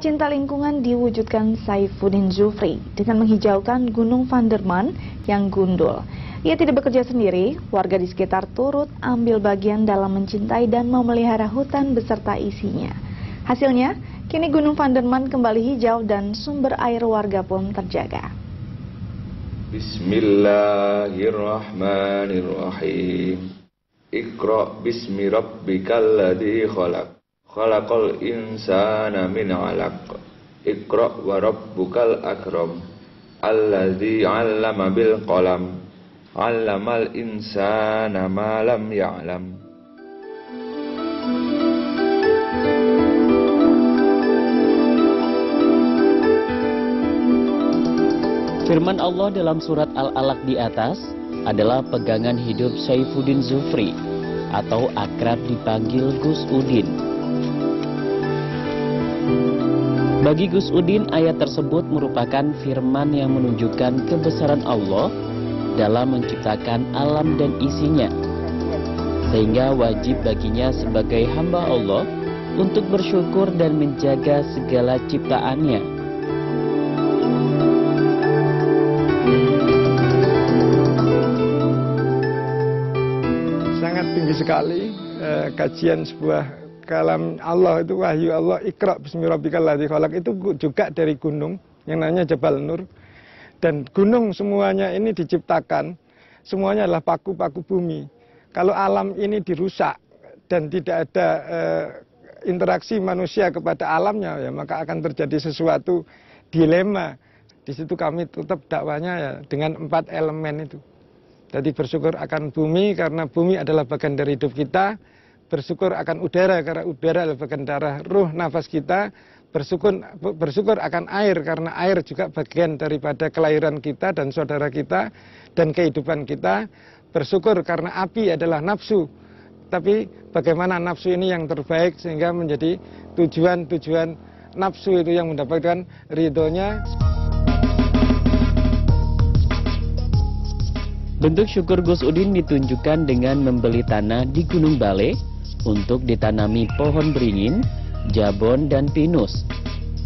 Cinta lingkungan diwujudkan Saifuddin Zufri dengan menghijaukan Gunung Vanderman yang gundul. Ia tidak bekerja sendiri, warga di sekitar turut ambil bagian dalam mencintai dan memelihara hutan beserta isinya. Hasilnya, kini Gunung Vanderman kembali hijau dan sumber air warga pun terjaga. Bismillahirrahmanirrahim. Iqra bismi rabbikal ladzi khalaq. Khalaqal insana min 'alaq. Iqra wa rabbukal akram. Alladzi 'allama bil qalam. 'Allamal insana ma lam ya'lam. Firman Allah dalam surat Al-Alaq di atas adalah pegangan hidup Saifuddin Zufri atau akrab dipanggil Gus Udin. Bagi Gus Udin, ayat tersebut merupakan firman yang menunjukkan kebesaran Allah dalam menciptakan alam dan isinya. Sehingga wajib baginya sebagai hamba Allah untuk bersyukur dan menjaga segala ciptaannya. Sangat tinggi sekali kajian sebuah kalam Allah itu, wahyu Allah, Iqra bismi rabbikal ladzi khalaq, itu juga dari gunung yang namanya Jabal Nur. Dan gunung semuanya ini diciptakan, semuanya adalah paku-paku bumi. Kalau alam ini dirusak dan tidak ada interaksi manusia kepada alamnya, ya maka akan terjadi sesuatu dilema. Di situ kami tetap dakwanya ya dengan 4 elemen itu. Jadi bersyukur akan bumi karena bumi adalah bagian dari hidup kita. Bersyukur akan udara karena udara adalah bagian darah ruh nafas kita. Bersyukur akan air karena air juga bagian daripada kelahiran kita dan saudara kita dan kehidupan kita. Bersyukur karena api adalah nafsu. Tapi bagaimana nafsu ini yang terbaik sehingga menjadi tujuan nafsu itu yang mendapatkan ridhonya. Bentuk syukur Gus Udin ditunjukkan dengan membeli tanah di Gunung Bale untuk ditanami pohon beringin, jabon, dan pinus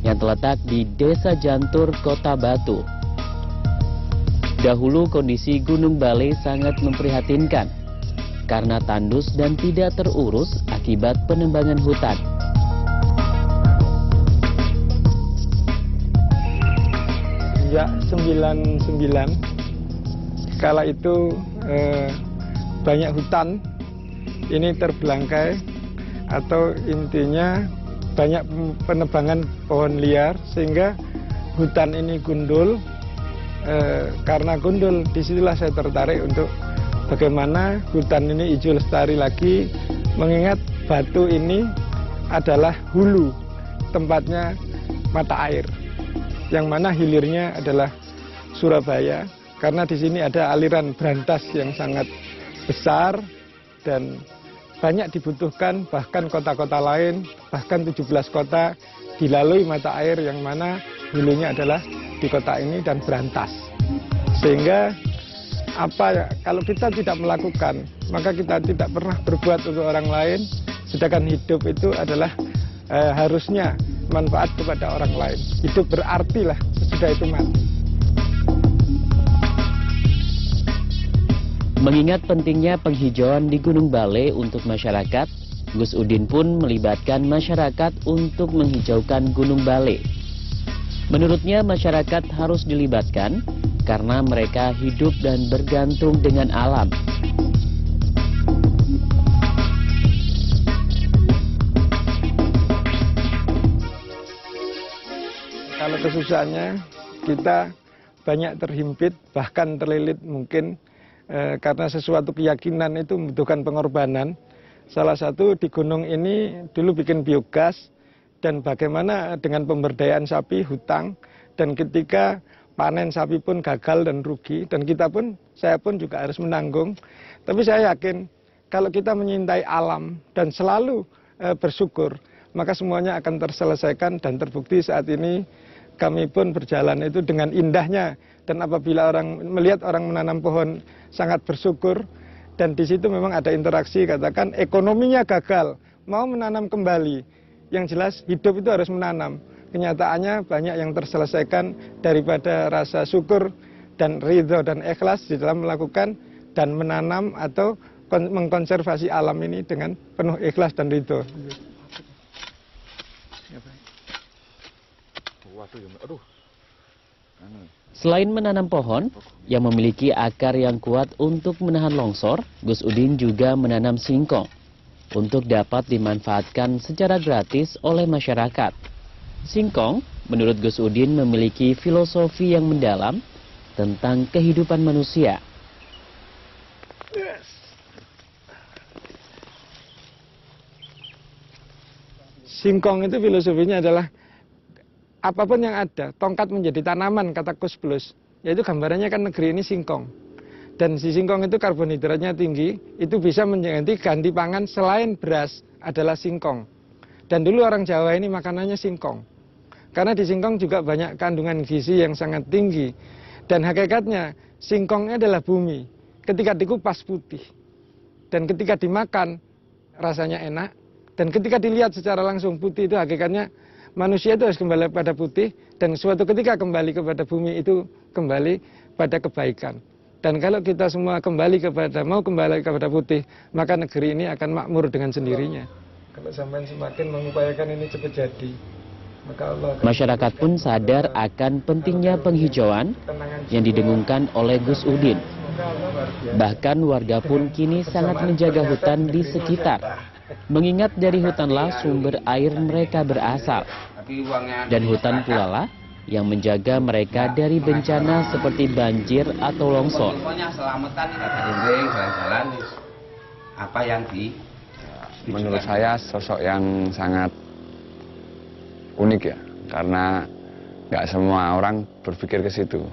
yang terletak di Desa Jantur, Kota Batu. Dahulu kondisi Gunung Bale sangat memprihatinkan karena tandus dan tidak terurus akibat penebangan hutan. Sejak 99 kala itu banyak hutan ini terbelangkai, atau intinya banyak penebangan pohon liar sehingga hutan ini gundul. Karena gundul, disitulah saya tertarik untuk bagaimana hutan ini hijau lestari lagi, mengingat Batu ini adalah hulu tempatnya mata air, yang mana hilirnya adalah Surabaya. Karena di sini ada aliran Brantas yang sangat besar dan banyak dibutuhkan, bahkan kota-kota lain, bahkan 17 kota dilalui mata air yang mana hulunya adalah di kota ini dan Brantas. Sehingga kalau kita tidak melakukan, maka kita tidak pernah berbuat untuk orang lain, sedangkan hidup itu adalah harusnya manfaat kepada orang lain. Hidup berarti lah sesudah itu mati. Mengingat pentingnya penghijauan di Gunung Bale untuk masyarakat, Gus Udin pun melibatkan masyarakat untuk menghijaukan Gunung Bale. Menurutnya masyarakat harus dilibatkan karena mereka hidup dan bergantung dengan alam. Kalau kesusahannya kita banyak terhimpit, bahkan terlilit mungkin karena sesuatu keyakinan itu membutuhkan pengorbanan. Salah satu di gunung ini dulu bikin biogas, dan bagaimana dengan pemberdayaan sapi, hutang, dan ketika panen sapi pun gagal dan rugi, dan saya pun juga harus menanggung. Tapi saya yakin kalau kita menyintai alam dan selalu bersyukur, maka semuanya akan terselesaikan. Dan terbukti saat ini kami pun berjalan itu dengan indahnya. Dan apabila orang melihat orang menanam pohon sangat bersyukur, dan di situ memang ada interaksi, katakan ekonominya gagal, mau menanam kembali. Yang jelas hidup itu harus menanam. kenyataannya banyak yang terselesaikan daripada rasa syukur dan ridho dan ikhlas di dalam melakukan dan menanam atau mengkonservasi alam ini dengan penuh ikhlas dan ridho. Selain menanam pohon yang memiliki akar yang kuat untuk menahan longsor, Gus Udin juga menanam singkong untuk dapat dimanfaatkan secara gratis oleh masyarakat. Singkong, menurut Gus Udin, memiliki filosofi yang mendalam tentang kehidupan manusia. Singkong itu filosofinya adalah apapun yang ada, tongkat menjadi tanaman, kata Kus Plus. Yaitu gambarannya kan negeri ini singkong. Dan si singkong itu karbohidratnya tinggi, itu bisa menjadi ganti pangan selain beras adalah singkong. Dan dulu orang Jawa ini makanannya singkong. Karena di singkong juga banyak kandungan gizi yang sangat tinggi. Dan hakikatnya singkongnya adalah bumi. Ketika dikupas putih. Dan ketika dimakan rasanya enak. Dan ketika dilihat secara langsung putih itu hakikatnya manusia itu harus kembali pada putih, dan suatu ketika kembali kepada bumi itu kembali pada kebaikan. Dan kalau kita semua mau kembali kepada putih, maka negeri ini akan makmur dengan sendirinya. Kalau sampai semakin mengupayakan ini cepat jadi, maka Allah akan... Masyarakat pun sadar akan pentingnya penghijauan yang didengungkan oleh Gus Udin. Bahkan warga pun kini sangat menjaga hutan di sekitar, mengingat dari hutanlah sumber air mereka berasal. Dan hutan pula lah yang menjaga mereka dari bencana seperti banjir atau longsor. Menurut saya sosok yang sangat unik ya, karena nggak semua orang berpikir ke situ.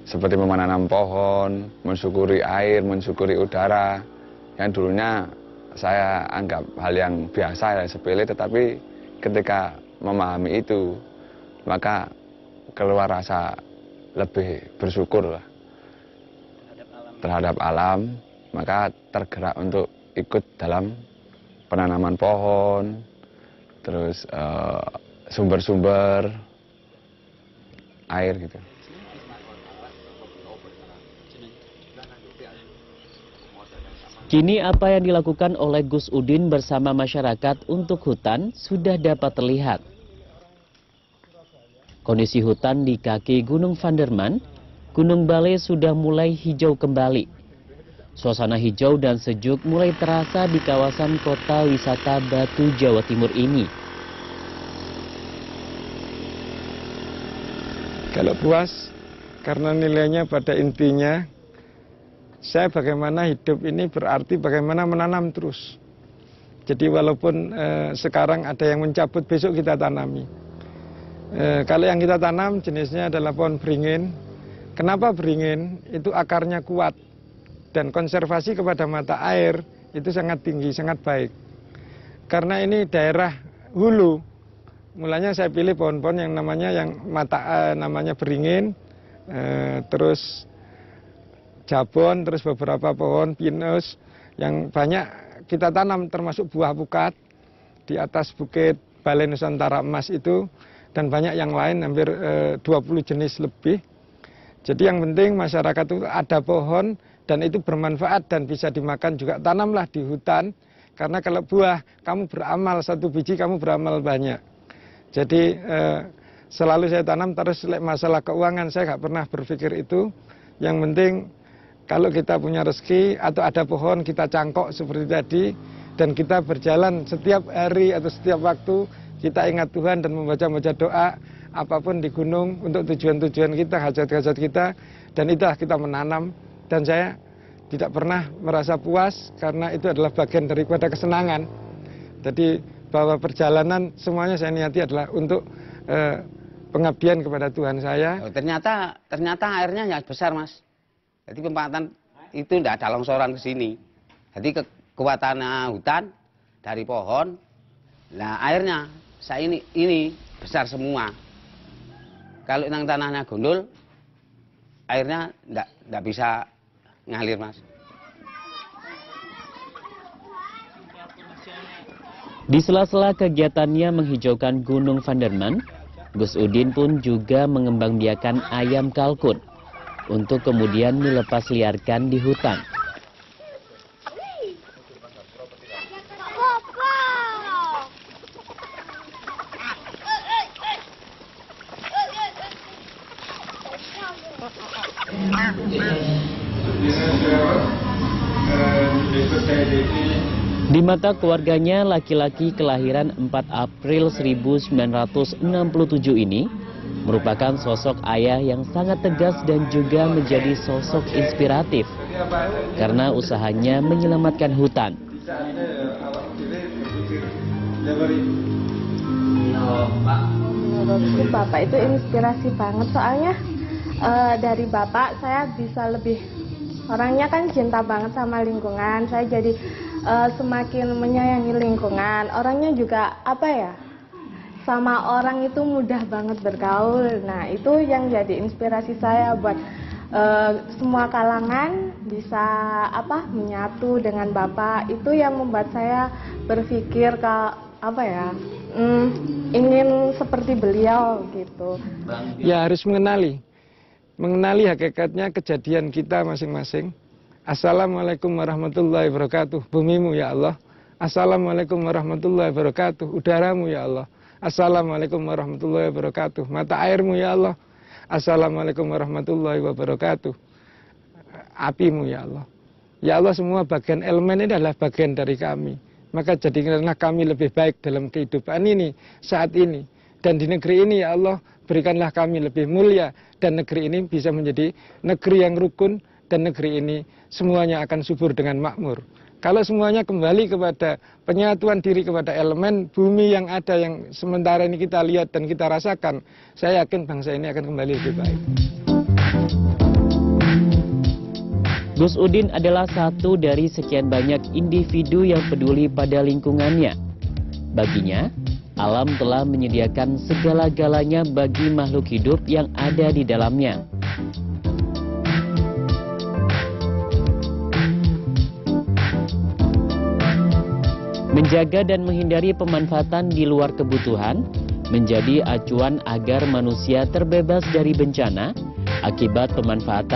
Seperti menanam pohon, mensyukuri air, mensyukuri udara, yang dulunya saya anggap hal yang biasa dan sepele, tetapi ketika memahami itu, maka keluar rasa lebih bersyukur lah terhadap alam, maka tergerak untuk ikut dalam penanaman pohon, terus sumber-sumber air gitu. Kini apa yang dilakukan oleh Gus Udin bersama masyarakat untuk hutan sudah dapat terlihat. Kondisi hutan di kaki Gunung Vanderman, Gunung Bale sudah mulai hijau kembali. Suasana hijau dan sejuk mulai terasa di kawasan kota wisata Batu, Jawa Timur ini. Kalau puas, karena nilainya pada intinya, saya bagaimana hidup ini berarti bagaimana menanam terus. Jadi walaupun sekarang ada yang mencabut, besok kita tanami. Kalau yang kita tanam jenisnya adalah pohon beringin. Kenapa beringin? Itu akarnya kuat. Dan konservasi kepada mata air itu sangat tinggi, sangat baik. Karena ini daerah hulu. Mulanya saya pilih pohon-pohon yang namanya beringin. Terus jabon, terus beberapa pohon pinus yang banyak kita tanam termasuk buah pukat di atas bukit Balai Nusantara Emas itu, dan banyak yang lain hampir 20 jenis lebih. Jadi yang penting masyarakat itu ada pohon dan itu bermanfaat dan bisa dimakan juga. Tanamlah di hutan, karena kalau buah kamu beramal satu biji, kamu beramal banyak. Jadi selalu saya tanam. Terus masalah keuangan saya nggak pernah berpikir itu. Yang penting kalau kita punya rezeki atau ada pohon kita cangkok seperti tadi, dan kita berjalan setiap hari atau setiap waktu kita ingat Tuhan dan membaca doa apapun di gunung untuk tujuan-tujuan kita, hajat-hajat kita, dan itulah kita menanam. Dan saya tidak pernah merasa puas karena itu adalah bagian daripada kesenangan. Jadi bahwa perjalanan semuanya saya niati adalah untuk pengabdian kepada Tuhan saya. Ternyata airnya nggak besar, Mas. Jadi pemanfaatan itu tidak ada longsoran ke sini. Jadi kekuatan hutan dari pohon, nah airnya saya ini besar semua. Kalau yang tanahnya gundul, airnya tidak bisa ngalir, Mas. Di sela-sela kegiatannya menghijaukan Gunung Vanderman, Gus Udin pun juga mengembangbiakan ayam kalkun untuk kemudian dilepas liarkan di hutan. Di mata keluarganya, laki-laki kelahiran 4 April 1967 ini merupakan sosok ayah yang sangat tegas dan juga menjadi sosok inspiratif karena usahanya menyelamatkan hutan. Menurutku Bapak itu inspirasi banget, soalnya dari Bapak saya bisa lebih, orangnya kan cinta banget sama lingkungan, saya jadi semakin menyayangi lingkungan. Orangnya juga sama orang itu mudah banget bergaul. Nah, itu yang jadi inspirasi saya buat semua kalangan bisa menyatu dengan Bapak. Itu yang membuat saya berpikir ingin seperti beliau gitu. Ya, harus mengenali hakikatnya kejadian kita masing-masing. Assalamualaikum warahmatullahi wabarakatuh. Bumimu ya Allah. Assalamualaikum warahmatullahi wabarakatuh. Udaramu ya Allah. Assalamualaikum warahmatullahi wabarakatuh. Mata airmu ya Allah. Assalamualaikum warahmatullahi wabarakatuh. Apimu ya Allah. Ya Allah, semua bagian elemen ini adalah bagian dari kami. Maka jadikanlah kami lebih baik dalam kehidupan ini, saat ini. Dan di negeri ini ya Allah, berikanlah kami lebih mulia. Dan negeri ini bisa menjadi negeri yang rukun. Dan negeri ini semuanya akan subur dengan makmur. Kalau semuanya kembali kepada penyatuan diri kepada elemen bumi yang ada, yang sementara ini kita lihat dan kita rasakan, saya yakin bangsa ini akan kembali lebih baik. Gus Udin adalah satu dari sekian banyak individu yang peduli pada lingkungannya. Baginya, alam telah menyediakan segala-galanya bagi makhluk hidup yang ada di dalamnya. Menjaga dan menghindari pemanfaatan di luar kebutuhan menjadi acuan agar manusia terbebas dari bencana akibat pemanfaatan